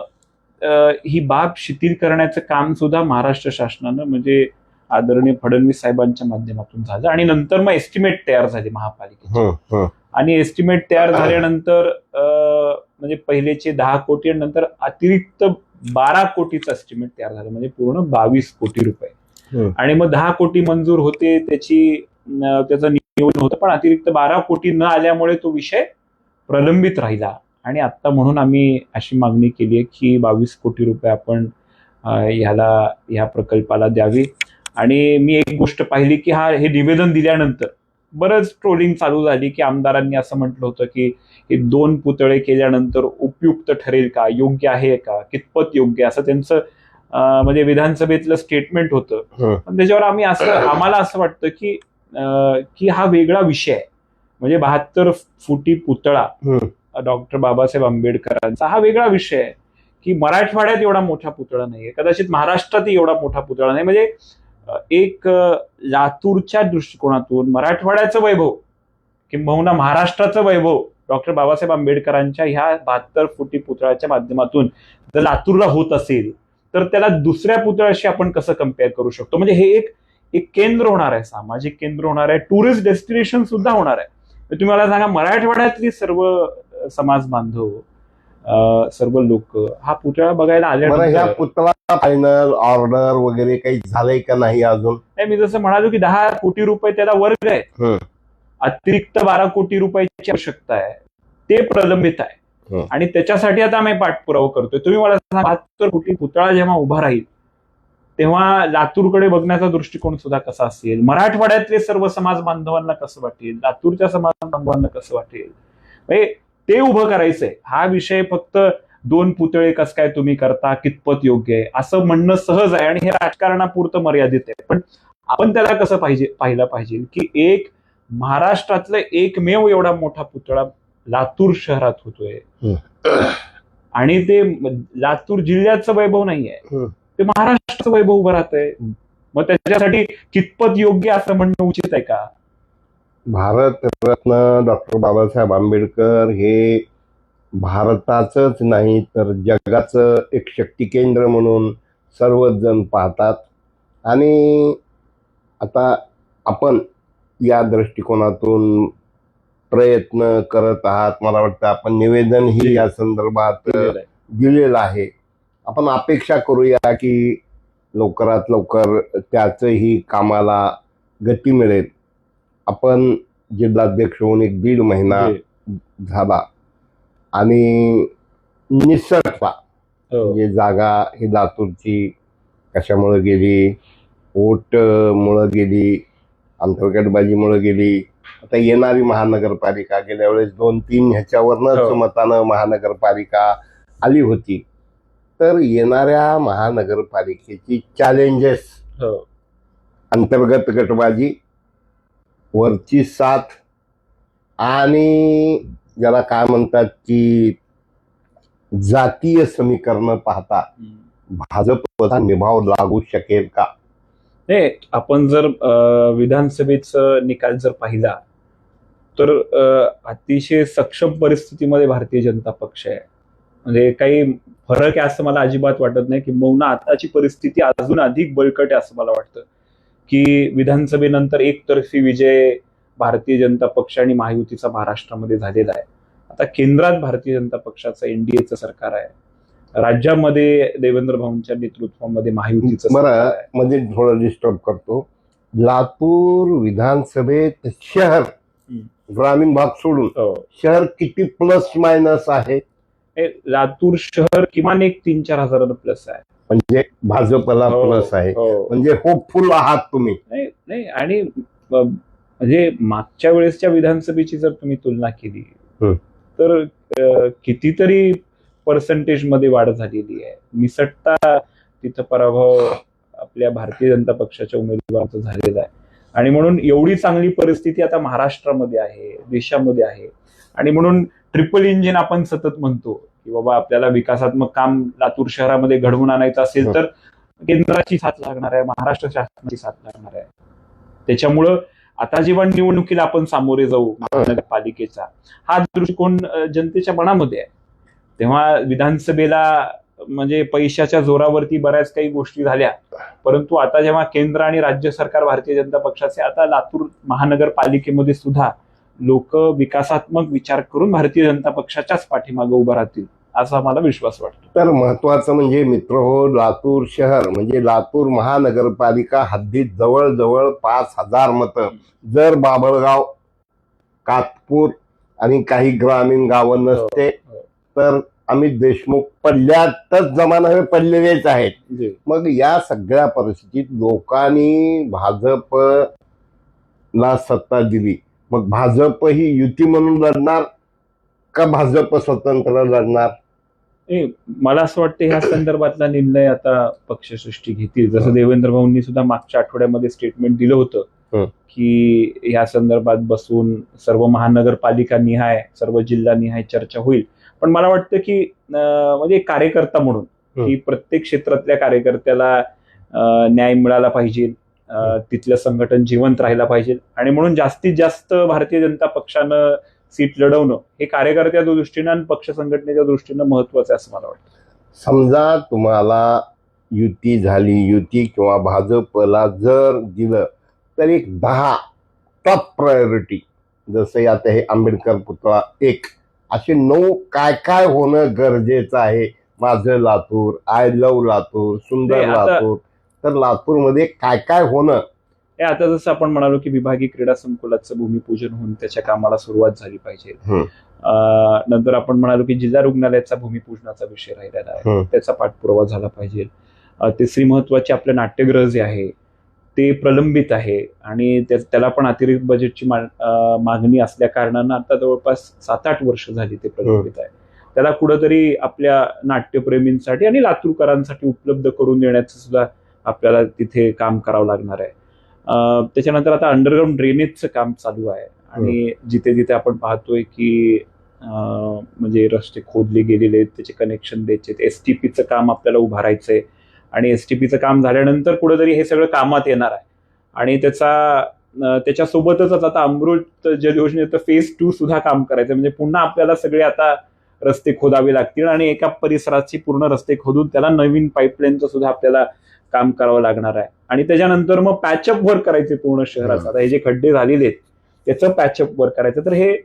B: ही बाब शिथिल करण्याचं काम सुद्धा महाराष्ट्र शासनानं म्हणजे आदरणीय फडणवीस साहेबांच्या माध्यमातून झालं आणि नंतर मग एस्टिमेट तयार झाले महापालिकेचे आणि एस्टिमेट तयार झाल्यानंतर म्हणजे पहिलेचे 10 कोटी आणि नंतर अतिरिक्त 12 कोटीचं एस्टिमेट तयार झालं म्हणजे पूर्ण 22 कोटी रुपये. आणि मग 10 कोटी मंजूर होते त्याचं नियोजन होतं पण अतिरिक्त 12 कोटी न आल्यामुळे तो विषय प्रलंबित राहिला आणि आता म्हणून आम्ही अशी मागणी केली आहे की 22 कोटी रुपये आपण ह्या प्रकल्पाला द्यावे. आणि मी एक गोष्ट पाहिली की हे निवेदन दिल्यानंतर बरंच ट्रोलिंग चालू झाली की आमदारांनी असं म्हटलं होतं की हे 2 पुतळे केल्यानंतर उपयुक्त ठरेल का, योग्य आहे का, कितपत योग्य, असं त्यांचं म्हणजे विधानसभेतलं स्टेटमेंट होतं. पण त्याच्यावर आम्हाला असं वाटतं की हा वेगळा विषय आहे. म्हणजे 72 फुटी पुतळा डॉक्टर बाबासाहेब आंबेडकरांचा हा वेगळा विषय आहे. की मराठवाड्यात एवढा मोठा पुतळा नाहीये, कदाचित महाराष्ट्रातही एवढा मोठा पुतळा नाही. म्हणजे एक लातूरच्या दृष्टिकोनातून मराठवाड्याचं वैभव किंबहुना महाराष्ट्राचं वैभव डॉक्टर बाबासाहेब आंबेडकरांच्या ह्या 72 फुटी पुतळ्याच्या माध्यमातून जर लातूरला होत असेल तर त्याला दुसऱ्या पुतळ्याशी आपण कसं कम्पेअर करू शकतो. म्हणजे हे एक केंद्र होणार आहे, सामाजिक केंद्र होणार आहे, टुरिस्ट डेस्टिनेशन सुद्धा होणार आहे. तुम्ही मला सांगा, मराठवाड्यातली सर्व समाज बांधव, सर्व लोक हा पुतळा बघायला
A: ह्या पुतळा फायनल ऑर्डर वगैरे काही झालंय का नाही अजून?
B: नाही, मी जसं म्हणालो की 10 कोटी रुपये त्याला वर्ग आहे, अतिरिक्त 12 कोटी रुपयाची आवश्यकता आहे, ते प्रलंबित आहे. आणि त्याच्यासाठी आता आम्ही पाठपुरावा करतोय. तुम्ही मला सांगा, 72 कोटी पुतळा जेव्हा उभा राहील तेव्हा लातूरकडे बघण्याचा दृष्टिकोन सुद्धा कसा असेल, मराठवाड्यातले सर्व समाज बांधवांना कसं वाटेल, लातूरच्या समाज बांधवांना कसं वाटेल, ते उभं करायचंय. हा विषय फक्त 2 पुतळे कसं काय तुम्ही करता, कितपत योग्य आहे असं म्हणणं सहज आहे आणि हे राजकारणापुरतं मर्यादित आहे. पण आपण त्याला कसं पाहिलं पाहिजे की एक महाराष्ट्रातलं एकमेव एवढा मोठा पुतळा लातूर शहरात होतोय आणि ते लातूर जिल्ह्याचं वैभव नाहीये, ते महाराष्ट्राचं वैभव उभं राहतंय. मग त्याच्यासाठी कितपत योग्य असं म्हणणं उचित आहे का?
A: भारतरत्न डॉक्टर बाबासाहेब आंबेडकर हे भारताचंच नाही तर जगाचं एक शक्ती केंद्र म्हणून सर्वच जण पाहतात. आणि आता आपण या दृष्टिकोनातून प्रयत्न करत आहात. मला वाटतं आपण निवेदनही या संदर्भात दिलेलं आहे. आपण अपेक्षा करूया की लवकरात लवकर त्याचंही कामाला गती मिळेल. आपण जिल्हाध्यक्ष होऊन 1.5 महिना झाला आणि निसटला. म्हणजे जागा ही लातूरची कशामुळे गेली, वोटमुळं गेली, अंतर्गतबाजीमुळे गेली. आता येणारी महानगरपालिका गेल्या वेळेस 2-3 ह्याच्यावरनच मतानं महानगरपालिका आली होती. तर येणाऱ्या महानगरपालिकेची चॅलेंजेस, अंतर्गत गटबाजी, वरची साथ आणि ज्याला काय म्हणतात की जातीय समीकरण पाहता भाजपचा निभाव लागू शकेल का?
B: नाही, आपण जर विधानसभेचा निकाल जर पाहिला तर अतिशय सक्षम परिस्थितीमध्ये भारतीय जनता पक्ष आहे. म्हणजे काही फरक आहे असं मला अजिबात वाटत नाही. किंबहुना आताची परिस्थिती अजून अधिक बळकट आहे असं मला वाटतं की विधानसभेनंतर एकतर्फी विजय भारतीय जनता पक्ष आणि महायुतीचा महाराष्ट्रामध्ये झालेला आहे. आता केंद्रात भारतीय जनता पक्षाचं एनडीएचं सरकार आहे, राज्यामध्ये देवेंद्र भाऊंच्या नेतृत्वामध्ये महायुतीचं सरकार आहे.
A: म्हणजे थोडं डिस्टर्ब करतो. लातूर विधानसभेत शहर, ग्रामीण भाग सोडून शहर किती प्लस मायनस आहे?
B: लातूर शहर किमान 3-4 हजारांना प्लस आहे.
A: म्हणजे भाजपला प्लस आहे. म्हणजे होपफुल आहात तुम्ही?
B: नाही, आणि म्हणजे मागच्या वेळेसच्या विधानसभेची जर तुम्ही तुलना केली तर कितीतरी पर्सेंटेज मध्ये वाढ झालेली आहे. निसटता तिथं पराभव आपल्या भारतीय जनता पक्षाच्या उमेदवाराचा झालेला आहे. आणि म्हणून एवढी चांगली परिस्थिती आता महाराष्ट्रामध्ये आहे, देशामध्ये आहे. आणि म्हणून ट्रिपल इंजिन आपण सतत म्हणतो की बाबा आपल्याला विकासात्मक काम लातूर शहरामध्ये घडवून आणायचं असेल तर केंद्राची साथ लागणार आहे, महाराष्ट्र शासनाची साथ लागणार आहे. त्याच्यामुळं आता जेव्हा निवडणुकीला आपण सामोरे जाऊ महानगरपालिकेचा, हा दृष्टिकोन जनतेच्या मनामध्ये आहे. तेव्हा विधानसभेला म्हणजे पैशाच्या जोरावरती बऱ्याच काही गोष्टी झाल्या, परंतु आता जेव्हा केंद्र आणि राज्य सरकार भारतीय जनता पक्षाचे, आता लातूर महानगरपालिकेमध्ये सुद्धा लोक विकासात्मक विचार करून भारतीय जनता पक्षाच्याच पाठीमागे उभं राहतील असा मला विश्वास वाटतो.
A: तर महत्वाचं म्हणजे मित्र हो, लातूर शहर म्हणजे लातूर महानगरपालिका हद्दीत जवळजवळ 5,000 मतं. जर बाभळगाव, कातपूर आणि काही ग्रामीण गावं नसते तर अमित देशमुख पडल्यातच जमा नव्हे, पडलेलेच आहेत. मग या सगळ्या परिस्थितीत लोकांनी भाजपला सत्ता दिली. मग भाजप ही युती म्हणून लढणार का भाजप स्वतंत्र लढणार?
B: मला असं वाटतं ह्या संदर्भातला निर्णय आता पक्षसृष्टी घेतील. जसं देवेंद्र भाऊंनी सुद्धा मागच्या आठवड्यामध्ये स्टेटमेंट दिलं होतं की या संदर्भात बसून सर्व महानगरपालिका निहाय, सर्व जिल्हा निहाय चर्चा होईल. पण मला वाटतं की म्हणजे कार्यकर्ता म्हणून की प्रत्येक क्षेत्रातल्या कार्यकर्त्याला न्याय मिळाला पाहिजे, तिथलं संघटन जिवंत राहिला पाहिजे आणि म्हणून जास्तीत जास्त भारतीय जनता पक्षानं सीट लढवणं हे कार्यकर्त्याच्या दृष्टीनं आणि पक्ष संघटनेच्या दृष्टीनं महत्वाचं आहे असं मला वाटतं.
A: समजा तुम्हाला युती झाली, युती किंवा भाजपला जर दिलं तर एक 10 टॉप प्रायोरिटी, जसं आता हे आंबेडकर पुतळा 1, असे 9 काय काय होणं गरजेचं आहे. माझं लातूर, आय लव्ह लातूर, सुंदर लातूर, तर लातूरमध्ये काय काय होणं.
B: हे आता जसं आपण म्हणालो की विभागीय क्रीडा संकुलाचं भूमिपूजन होऊन त्याच्या कामाला सुरुवात झाली पाहिजे. नंतर आपण म्हणालो की जिल्हा रुग्णालयाचा भूमिपूजनाचा विषय राहिलेला आहे, त्याचा पाठपुरावा झाला पाहिजे. तिसरी महत्वाची आपलं नाट्यगृह जे आहे ते प्रलंबित आहे आणि त्याला पण अतिरिक्त बजेटची मागणी असल्या कारणानं आता जवळपास 7-8 वर्ष झाली ते प्रलंबित आहे. त्याला कुठंतरी आपल्या नाट्यप्रेमींसाठी आणि लातूरकरांसाठी उपलब्ध करून देण्याचं सुद्धा आपल्याला तिथे काम करावं लागणार आहे. त्याच्यानंतर आता अंडरग्राऊंड ड्रेनेजचं काम चालू आहे आणि जिथे जिथे आपण पाहतोय की म्हणजे रस्ते खोदले गेलेले आहेत, त्याचे कनेक्शन द्यायचे, एसटीपीचं काम आपल्याला उभारायचंय आणि एसटीपीचं काम झाल्यानंतर कुठेतरी हे सगळं कामात येणार आहे आणि त्याच्यासोबतच आता अमृत जल योजनेचं फेज 2 सुद्धा काम करायचं. म्हणजे पुन्हा आपल्याला सगळे आता रस्ते खोदावे लागतील आणि एका परिसराची पूर्ण रस्ते खोदून त्याला नवीन पाईपलाईनचं सुद्धा आपल्याला काम करावं लागणार आहे आणि त्याच्यानंतर मग पॅचअप वर्क करायचे पूर्ण शहराचं. आता हे जे खड्डे झालेले आहेत त्याचं पॅचअप वर्क करायचं. तर हे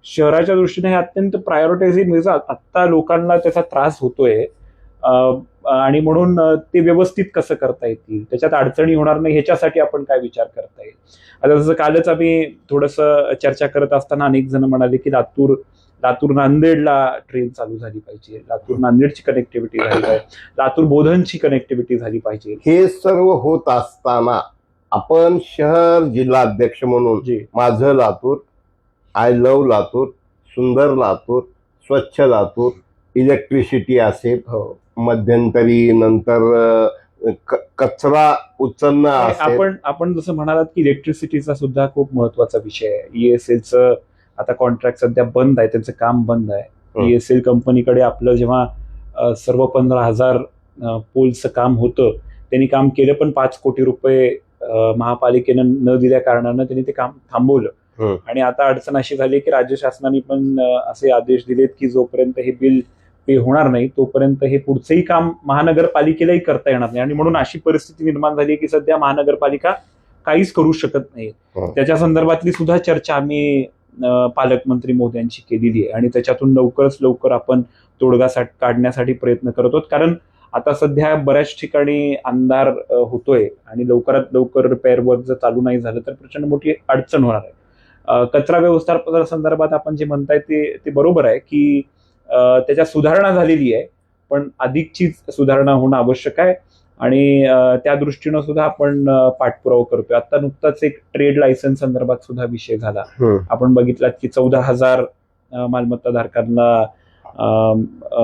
B: शहराच्या दृष्टीने हे अत्यंत प्रायोरिटायझिंग, म्हणजे आत्ता लोकांना त्याचा त्रास होतोय आणि म्हणून ते व्यवस्थित कसं करता येतील, त्याच्यात अडचणी होणार नाही ह्याच्यासाठी आपण काय विचार करता येईल. आता जसं कालच आम्ही थोडंसं चर्चा करत असताना अनेक जण म्हणाले की लातूर नांदेडला ट्रेन चालू झाली पाहिजे, लातूर नांदेडची कनेक्टिव्हिटी झाली पाहिजे, लातूर बोधनची कनेक्टिव्हिटी झाली पाहिजे.
A: हे सर्व होत असताना आपण शहर जिल्हाध्यक्ष म्हणून माझं लातूर, आय लव्ह लातूर, सुंदर लातूर, स्वच्छ लातूर, इलेक्ट्रिसिटी असेल, मध्यंतरी नंतर कचरा उचलणं असेल.
B: आपण जसं म्हणालात की इलेक्ट्रिसिटीचा सुद्धा खूप महत्वाचा विषय आहे. ESLचं आता कॉन्ट्रॅक्ट सध्या बंद आहे, त्यांचं काम बंद आहे. ESL कंपनीकडे आपलं जेव्हा सर्व 15,000 पोलचं काम होतं, त्यांनी काम केलं पण 5 कोटी रुपये महापालिकेनं न दिल्या कारणानं त्यांनी ते काम थांबवलं आणि आता अडचण अशी झाली की राज्य शासनाने पण असे आदेश दिलेत की जोपर्यंत हे बिल पे होणार नाही तोपर्यंत हे पुढचंही काम महानगरपालिकेलाही करता येणार नाही आणि म्हणून अशी परिस्थिती निर्माण झाली की सध्या महानगरपालिका काहीच करू शकत नाही. त्याच्या संदर्भातली सुद्धा चर्चा आम्ही पालकमंत्री मोदयांची केलेली आहे आणि त्याच्यातून लवकरच लवकर आपण तोडगा काढण्यासाठी प्रयत्न करत आहोत. कारण आता सध्या बऱ्याच ठिकाणी अंधार होतोय आणि लवकरात लवकर रिपेअर वर्क जर चालू नाही झालं तर प्रचंड मोठी अडचण होणार आहे. कचरा व्यवस्थापना संदर्भात आपण जे म्हणताय ते बरोबर आहे की त्याच्यात सुधारणा झालेली आहे, पण अधिकची सुधारणा होणं आवश्यक आहे आणि त्या दृष्टीनं सुद्धा आपण पाठपुरावा करतोय. आता नुकताच एक ट्रेड लायसन्स संदर्भात सुद्धा विषय झाला. आपण बघितलात की 14,000 मालमत्ताधारकांना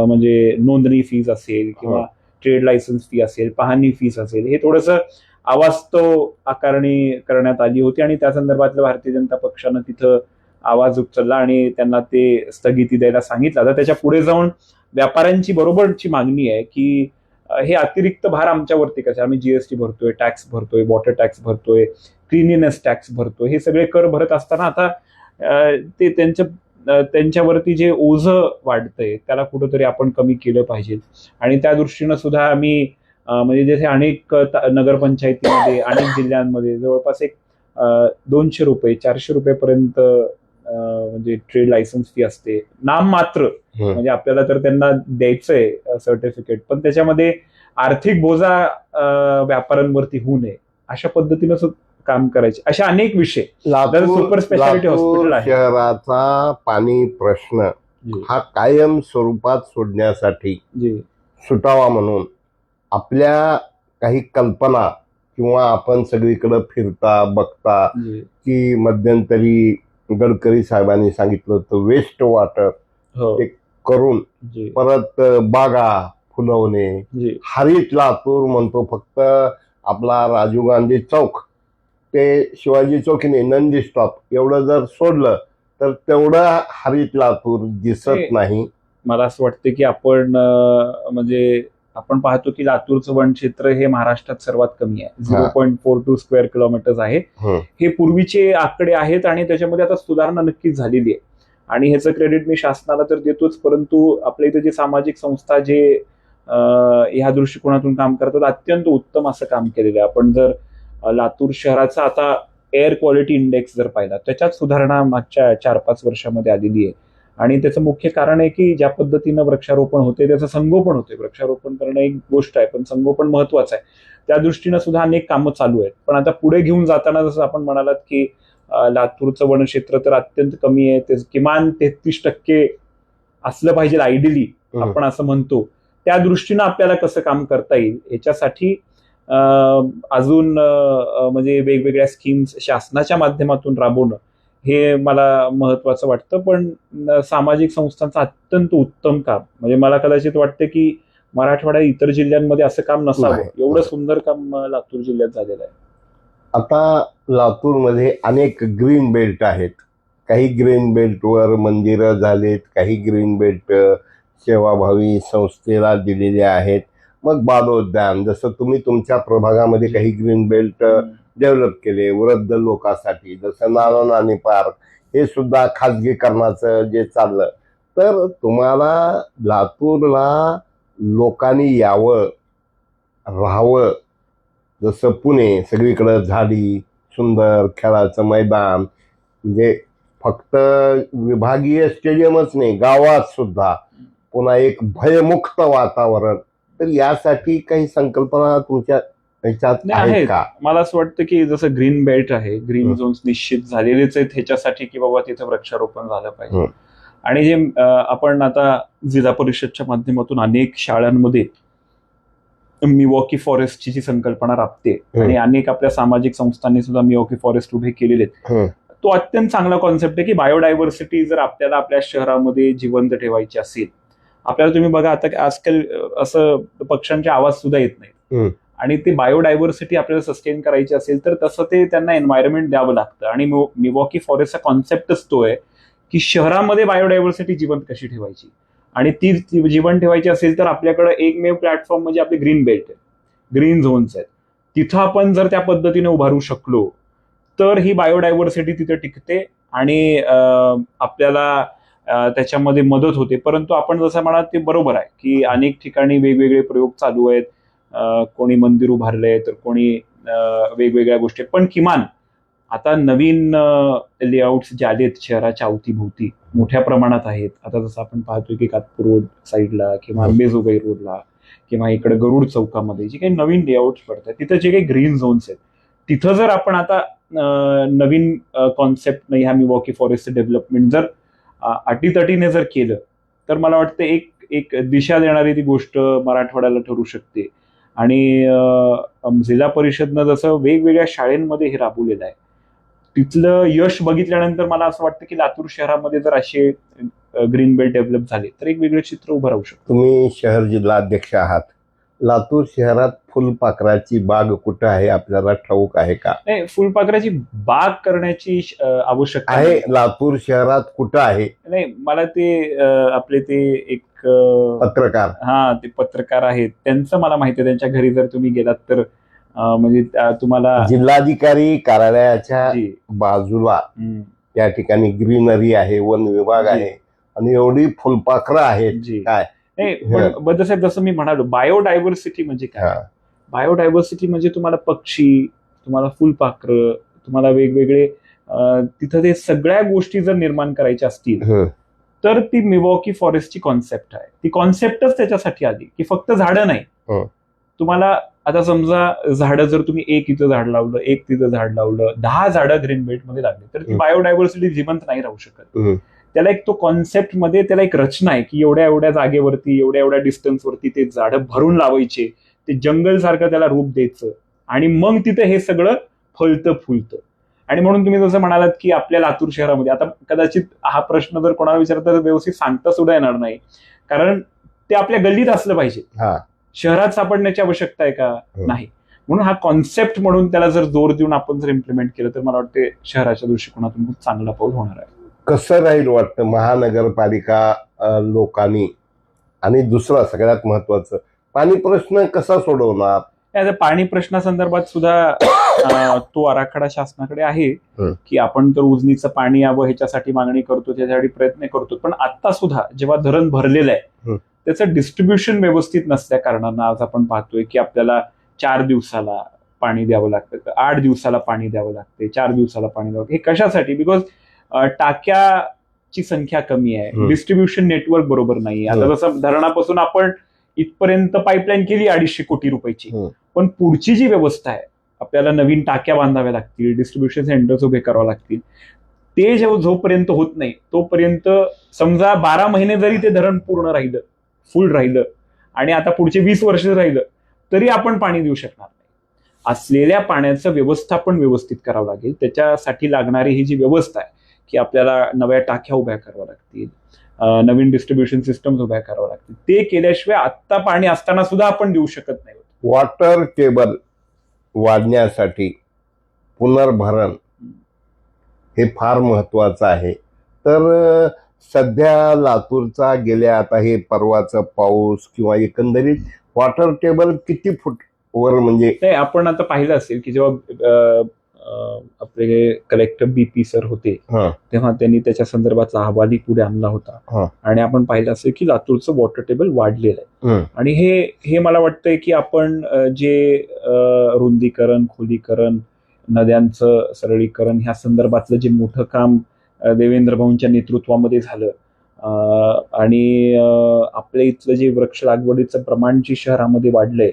B: म्हणजे नोंदणी फीज असेल किंवा ट्रेड लायसन्स फी असेल, पाहणी फीस असेल, हे थोडंसं अवास्तव आकारणी करण्यात आली होती आणि त्या संदर्भातल्या भारतीय जनता पक्षानं तिथं आवाज उचलला आणि त्यांना ते स्थगिती द्यायला सांगितलं. आता त्याच्या पुढे जाऊन व्यापाऱ्यांची बरोबरची मागणी आहे की हे अतिरिक्त भार आमच्यावरती कसं, आम्ही GST भरतोय, टॅक्स भरतोय, वॉटर टॅक्स भरतोय, क्लिनिनेस टॅक्स भरतोय, हे सगळे कर भरत असताना आता ते त्यांच्यावरती जे ओझं वाढतंय त्याला कुठंतरी आपण कमी केलं पाहिजे आणि त्या दृष्टीनं सुद्धा आम्ही म्हणजे जसे अनेक नगरपंचायतीमध्ये अनेक जिल्ह्यांमध्ये जवळपास एक 200 रुपये 400 रुपयेपर्यंत म्हणजे ट्रेड लायसन्स फी असते नाममात्र. म्हणजे आपल्याला तर त्यांना द्यायचंय सर्टिफिकेट, पण त्याच्यामध्ये आर्थिक बोजा व्यापाऱ्यांवरती होऊ नये अशा पद्धतीनं काम करायचे. अशा अनेक विषय. सुपर स्पेशालिटी हॉस्पिटल आहे.
A: शहराचा पाणी प्रश्न हा कायम स्वरूपात सोडण्यासाठी सुटावा म्हणून आपल्या काही कल्पना किंवा आपण सगळीकडे फिरता बघता की मध्यंतरी गडकरी साहेबांनी सांगितलं होतं वेस्ट वॉटर, करून
B: जी
A: परत बागा फुलवणे,
B: जी
A: हरित लातूर म्हणतो फक्त आपला राजीव गांधी चौक ते शिवाजी चौक नाही, नंदी स्टॉप एवढं जर सोडलं तर तेवढं हरित लातूर दिसत नाही.
B: मला असं वाटतं की आपण म्हणजे आपण पाहतो की लातूरचं वन क्षेत्र हे महाराष्ट्रात सर्वात कमी आहे. 0.42 स्क्वेअर किलोमीटर आहे. हे पूर्वीचे आकडे आहेत आणि त्याच्यामध्ये आता सुधारणा नक्कीच झालेली आहे. आणि ह्याचं क्रेडिट मी शासनाला तर देतोच, परंतु आपल्या इथे जे सामाजिक संस्था जे ह्या दृष्टिकोनातून काम करतात अत्यंत उत्तम असं काम केलेलं आहे. आपण जर लातूर शहराचा आता एअर क्वालिटी इंडेक्स जर पाहिला त्याच्यात सुधारणा मागच्या 4-5 वर्षामध्ये आलेली आहे. आणि त्याचं मुख्य कारण आहे की ज्या पद्धतीनं वृक्षारोपण होते त्याचं संगोपन होते. वृक्षारोपण करणं एक गोष्ट आहे, पण संगोपन महत्वाचं आहे. त्या दृष्टीनं सुद्धा अनेक कामं चालू आहेत. पण आता पुढे घेऊन जाताना जसं आपण म्हणालात की लातूरचं वनक्षेत्र तर अत्यंत कमी आहे, ते किमान 33% असलं पाहिजे आयडियली आपण असं म्हणतो. त्या दृष्टीनं आपल्याला कसं काम करता येईल याच्यासाठी अजून म्हणजे वेगवेगळ्या स्कीम्स शासनाच्या माध्यमातून राबवणं हे मला महत्वाचं वाटतं. पण सामाजिक संस्थांचं अत्यंत उत्तम काम, म्हणजे मला कदाचित वाटतं की मराठवाड्यात इतर जिल्ह्यांमध्ये असं काम नसावं, एवढं सुंदर काम लातूर जिल्ह्यात झालेलं आहे.
A: आता लातूरमध्ये अनेक ग्रीन बेल्ट आहेत. काही ग्रीन बेल्टवर मंदिरं झालीत, काही ग्रीन बेल्ट सेवाभावी संस्थेला दिलेले आहेत. मग बालोद्यान जसं तुम्ही तुमच्या प्रभागामध्ये काही ग्रीन बेल्ट डेव्हलप केले वृद्ध लोकांसाठी, जसं नानी पार्क हे सुद्धा खाजगीकरणाचं जे चाललं. तर तुम्हाला लातूरला लोकांनी यावं, राहावं, जसं पुणे सगळीकडं झाडी, सुंदर खेळाचं मैदान, म्हणजे फक्त विभागीय स्टेडियमच नाही गावात सुद्धा पुन्हा एक भयमुक्त वातावरण. तर यासाठी काही संकल्पना तुमच्या ह्याच्यात आहेत का?
B: मला असं वाटतं की जसं ग्रीन बेल्ट आहे, ग्रीन झोन्स निश्चित झालेलेच आहेत ह्याच्यासाठी की बाबा तिथं वृक्षारोपण झालं पाहिजे. आणि जे आपण आता जिल्हा परिषदच्या माध्यमातून अनेक शाळांमध्ये मिवॉकी फॉरेस्टची जी संकल्पना राबते आणि अनेक आपल्या सामाजिक संस्थांनी सुद्धा मिवॉकी फॉरेस्ट उभे केलेले आहेत. तो अत्यंत चांगला कॉन्सेप्ट आहे की बायोडायव्हर्सिटी जर आपल्याला आपल्या शहरामध्ये जिवंत ठेवायची असेल, आपल्याला तुम्ही बघा आता आजकाल असं पक्ष्यांचे आवाज सुद्धा येत नाही, आणि ते बायोडायव्हर्सिटी आपल्याला सस्टेन करायची असेल तर तसं ते त्यांना एन्व्हायरमेंट द्यावं लागतं. आणि मिवॉकी फॉरेस्टचा कॉन्सेप्टच तो आहे की शहरामध्ये बायोडायव्हर्सिटी जिवंत कशी ठेवायची, आणि ती जिवंत ठेवायची असेल तर आपल्याकडे एकमेव प्लॅटफॉर्म म्हणजे आपले ग्रीन बेल्ट आहे, ग्रीन झोन्स आहेत. तिथं आपण जर त्या पद्धतीने उभारू शकलो तर ही बायोडायव्हर्सिटी तिथे टिकते आणि आपल्याला त्याच्यामध्ये मदत होते. परंतु आपण जसं म्हणाल ते बरोबर आहे की अनेक ठिकाणी वेगवेगळे प्रयोग चालू आहेत. कोणी मंदिर उभारलंय तर कोणी वेगवेगळ्या गोष्टी, पण किमान आता नवीन लेआउट्स जे आलेत शहराच्या अवतीभोवती मोठ्या प्रमाणात आहेत. आता जसं आपण पाहतोय की कातपूर रोड साईडला किंवा अंबेजोगाई रोडला किंवा इकडे गरुड चौकामध्ये जे काही नवीन लेआउट्स पडतात तिथं जे काही ग्रीन झोन्स आहेत तिथं जर आपण आता नवीन कॉन्सेप्ट ह्या मिवॉकी फॉरेस्ट डेव्हलपमेंट जर अटीतटीने जर केलं तर मला वाटतं एक दिशा देणारी ती गोष्ट मराठवाड्याला ठरू शकते. आणि जिल्हा परिषदनं जसं वेगवेगळ्या शाळेंमध्ये हे राबवलेलं आहे तिथलं यश बघितल्यानंतर मला असं वाटतं की लातूर शहरामध्ये जर असे ग्रीन बेल्ट डेव्हलप झाले तर एक वेगळं चित्र उभं राहू शकतं.
A: तुम्ही शहर जिल्हा अध्यक्ष आहात. लातूर शहरात फुलपाखराची बाग कुठं आहे आपल्याला ठाऊक आहे का?
B: नाही, फुलपाखराची बाग करण्याची आवश्यकता
A: आहे लातूर शहरात कुठं आहे?
B: नाही, मला ते आपले ते एक
A: पत्रकार
B: ते पत्रकार आहेत त्यांचं मला माहिती आहे. त्यांच्या घरी जर तुम्ही गेलात तर म्हणजे तुम्हाला
A: जिल्हाधिकारी कार्यालयाच्या बाजूला त्या ठिकाणी ग्रीनरी आहे, वन विभाग आहे आणि एवढी फुलपाखरं आहेत. काय
B: नाही, जसं मी म्हणालो बायोडायव्हर्सिटी म्हणजे काय? बायोडायव्हर्सिटी म्हणजे तुम्हाला पक्षी, तुम्हाला फुलपाखरं, तुम्हाला वेगवेगळे तिथं ते सगळ्या गोष्टी जर निर्माण करायच्या असतील तर ती मिवॉकी फॉरेस्टची कॉन्सेप्ट आहे. ती कॉन्सेप्टच त्याच्यासाठी आली की फक्त झाडं नाही. तुम्हाला आता समजा झाडं जर तुम्ही एक इथं झाड लावलं, एक तिथं झाड लावलं, 10 झाडं ग्रीन बेल्ट मध्ये लागली तर ती बायोडायव्हर्सिटी जिवंत नाही राहू शकत. त्याला एक तो कॉन्सेप्ट मध्ये त्याला एक रचना आहे की एवढ्या एवढ्या जागेवरती एवढ्या डिस्टन्सवरती ते झाडं भरून लावायचे, ते जंगल सारखं त्याला रूप द्यायचं आणि मग तिथे हे सगळं फळतं फुलतं. आणि म्हणून तुम्ही जसं म्हणालात की आपल्या लातूर शहरामध्ये आता कदाचित हा प्रश्न जर कोणाला विचारला तर व्यवस्थित सांगता सुद्धा येणार नाही, कारण ते आपल्या गल्लीत असलं पाहिजे.
A: हा.
B: शहरात सापडण्याची आवश्यकता आहे का? नाही. म्हणून हा कॉन्सेप्ट म्हणून त्याला जर जोर देऊन आपण जर इम्प्लिमेंट केलं तर मला वाटते शहराच्या दृष्टिकोनातून खूप चांगला पाऊल होणार आहे.
A: कसं राहील वाटतं महानगरपालिका लोकांनी, आणि दुसरा सगळ्यात महत्वाचं, पाणी प्रश्न कसा सोडवणार?
B: आता पाणी प्रश्नासंदर्भात सुद्धा तो आराखडा शासनाकडे आहे की आपण तर उजनीचं पाणी यावं ह्याच्यासाठी मागणी करतो, त्याच्यासाठी प्रयत्न करतो. पण आता सुद्धा जेव्हा धरण भरलेलं आहे त्याचं डिस्ट्रीब्युशन व्यवस्थित नसल्या कारणानं आज आपण पाहतोय की आपल्याला 4 दिवसाला पाणी द्यावं लागतं, 8 दिवसाला पाणी द्यावं लागते, 4 दिवसाला पाणी द्यावं. हे कशासाठी? बिकॉज टाक्याची संख्या कमी आहे, डिस्ट्रीब्युशन नेटवर्क बरोबर नाही. आता जसं धरणापासून आपण इथपर्यंत पाईपलाईन केली 250 कोटी रुपयाची, पण पुढची जी व्यवस्था आहे, आपल्याला नवीन टाक्या बांधाव्या लागतील, डिस्ट्रीब्युशन सेंटर्स उभे करावे लागतील. ते जोपर्यंत होत नाही तोपर्यंत समजा 12 महिने जरी ते धरण पूर्ण राहिलं, फुल राहिलं, आणि आता पुढचे 20 वर्ष राहिलं तरी आपण पाणी देऊ शकणार नाही. असलेल्या पाण्याचं व्यवस्थापन व्यवस्थित करावं लागेल. त्याच्यासाठी लागणारी ही जी व्यवस्था आहे की आपल्याला नव्या टाक्या उभ्या कराव्या लागतील, नवीन डिस्ट्रीब्युशन सिस्टम उभ्या कराव्या लागतील. ते केल्याशिवाय आत्ता पाणी असताना सुद्धा आपण देऊ शकत नाही.
A: वॉटर टेबल वाढण्यासाठी पुनर्भरण हे फार महत्वाचं आहे. तर सध्या लातूरचा गेल्या आता हे परवाचा पाऊस किंवा एकंदरीत वॉटर टेबल किती फूट वर, म्हणजे
B: आपण आता पाहिलं असेल की जेव्हा आपले कलेक्टर BP सर होते तेव्हा त्यांनी त्याच्या संदर्भातला अहवालही पुढे आणला होता, आणि आपण पाहिलं असेल की लातूरचं वॉटर टेबल वाढलेलं आहे. आणि हे मला वाटतंय की आपण जे रुंदीकरण, खोलीकरण, नद्यांचं सरळीकरण ह्या संदर्भातलं जे मोठं काम देवेंद्र भाऊंच्या नेतृत्वामध्ये झालं, आणि आपल्या इथलं जे वृक्ष लागवडीचं प्रमाण जे शहरामध्ये वाढलंय,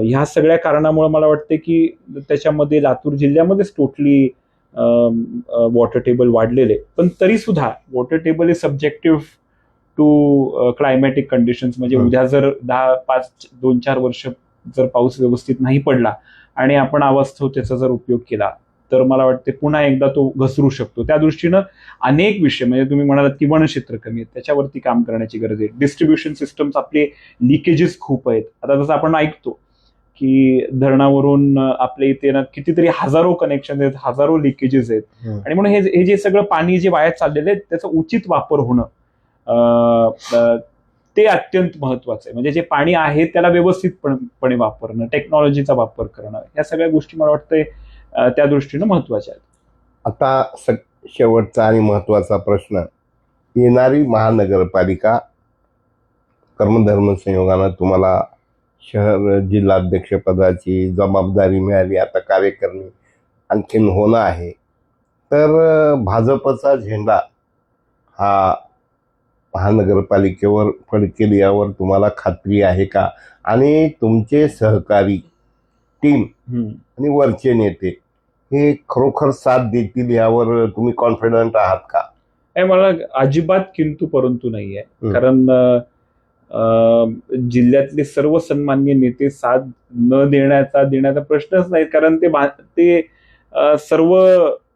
B: ह्या सगळ्या कारणामुळे मला वाटतं की त्याच्यामध्ये लातूर जिल्ह्यामध्येच टोटली वॉटर टेबल वाढलेले. पण तरी सुद्धा water table is subjective to climatic conditions. म्हणजे उद्या जर 2-4 वर्ष जर पाऊस व्यवस्थित नाही पडला आणि आपण अवस्थेत त्याचा जर उपयोग केला तर मला वाटते पुन्हा एकदा तो घसरू शकतो. त्या दृष्टीनं अनेक विषय, म्हणजे तुम्ही म्हणालात की वनक्षेत्र कमी आहेत, त्याच्यावरती काम करण्याची गरज आहे. डिस्ट्रीब्युशन सिस्टम्स आपले लिकेजेस खूप आहेत. आता जसं आपण ऐकतो की धरणावरून आपल्या इथे ना कितीतरी हजारो कनेक्शन आहेत, हजारो लिकेजेस आहेत, आणि म्हणून हे जे सगळं पाणी जे वाया चाललेलं आहे त्याचा उचित वापर होणं ते अत्यंत महत्वाचं आहे. म्हणजे जे पाणी आहे त्याला व्यवस्थितपणे वापरणं, टेक्नॉलॉजीचा वापर करणं, या सगळ्या गोष्टी मला वाटतंय त्या दृष्टीनं महत्वाच्या आहेत.
A: आता शेवटचा आणि महत्वाचा प्रश्न, येणारी महानगरपालिका कर्मधर्म संयोगानं तुम्हाला शहर जिल्हाध्यक्षपदाची जबाबदारी मिळाली, आता कार्यकारिणी आणखीन होणं आहे. तर भाजपचा झेंडा हा महानगरपालिकेवर फडकेल यावर तुम्हाला खात्री आहे का? आणि तुमचे सहकारी टीम आणि वरचे नेते हे खरोखर साथ देतील यावर तुम्ही कॉन्फिडंट आहात का?
B: मला अजिबात किंतु परंतु नाही आहे. कारण जिल्ह्यातले सर्व सन्माननीय नेते साथ न देण्याचा प्रश्नच नाही. कारण ते सर्व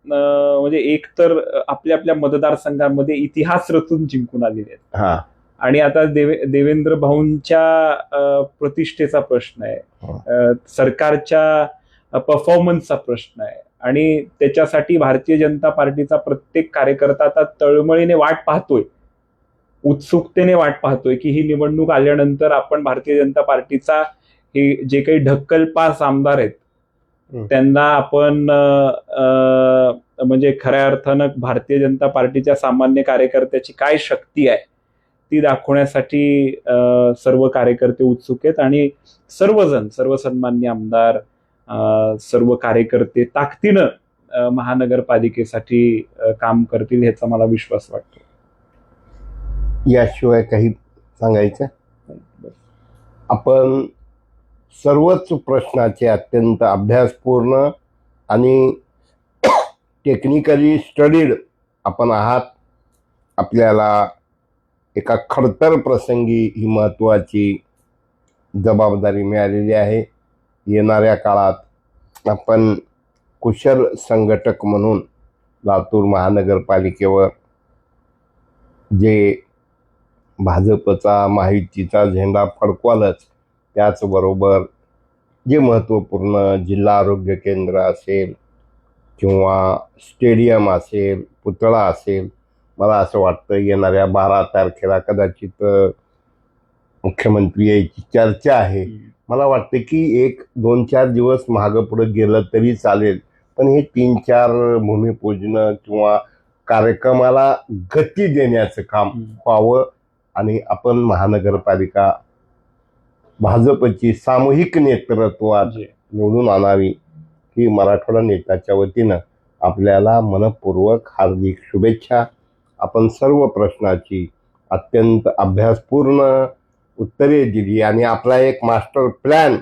B: म्हणजे एकतर आपल्या मतदारसंघामध्ये इतिहास रचून जिंकून आलेले आहेत, आणि आता देवेंद्र भाऊंच्या प्रतिष्ठेचा प्रश्न आहे, सरकारच्या परफॉर्मन्सचा प्रश्न आहे, आणि त्याच्यासाठी भारतीय जनता पार्टीचा प्रत्येक कार्यकर्ता आता तळमळीने वाट पाहतोय, उत्सुकतेने वाट पाहतोय की ही निवडणूक आल्यानंतर आपण भारतीय जनता पार्टीचा हे जे काही ढक्कलपास आमदार आहेत त्यांना आपण म्हणजे खऱ्या अर्थानं भारतीय जनता पार्टीच्या सामान्य कार्यकर्त्याची काय शक्ती आहे ती दाखवण्यासाठी सर्व कार्यकर्ते उत्सुक आहेत, आणि सर्व सन्मान्य आमदार, सर्व कार्यकर्ते ताकदीनं महानगरपालिकेसाठी काम करतील ह्याचा मला विश्वास वाटतो.
A: याशिवाय काही सांगायचं? आपण सर्वच प्रश्नाचे अत्यंत अभ्यासपूर्ण आणि टेक्निकली स्टडीड आपण आहात. आपल्याला एका खडतर प्रसंगी ही महत्त्वाची जबाबदारी मिळालेली आहे. येणाऱ्या काळात आपण कुशल संघटक म्हणून लातूर महानगरपालिकेवर जे भाजपचा माहितीचा झेंडा फडकवालच, त्याचबरोबर जे महत्त्वपूर्ण जिल्हा आरोग्य केंद्र असेल किंवा स्टेडियम असेल, पुतळा असेल, मला असं वाटतं येणाऱ्या 12 तारखेला कदाचित मुख्यमंत्री यायची चर्चा आहे. मला वाटतं की 1-2-4 दिवस मागं पुढं गेलं तरी चालेल, पण हे 3-4 भूमिपूजन किंवा कार्यक्रमाला गती देण्याचं काम व्हावं आणि आपण महानगरपालिका भाजपची सामूहिक नेतृत्वात निवडून आणावी ही मराठवाडा नेत्याच्या वतीनं आपल्याला मनपूर्वक हार्दिक शुभेच्छा. आपण सर्व प्रश्नाची अत्यंत अभ्यासपूर्ण उत्तरे दिली आणि आपला एक master plan,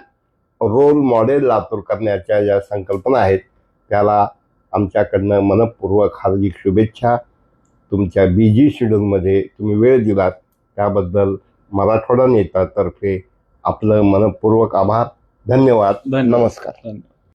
A: role model Latur करण्याच्या ज्या संकल्पना आहेत त्याला आमच्याकडनं मनपूर्वक हार्दिक शुभेच्छा. तुमच्या बिझी शेड्यूलमध्ये तुम्ही वेळ दिलात त्याबद्दल मराठवाडा नेत्यातर्फे आपलं मनपूर्वक आभार. धन्यवाद. नमस्कार.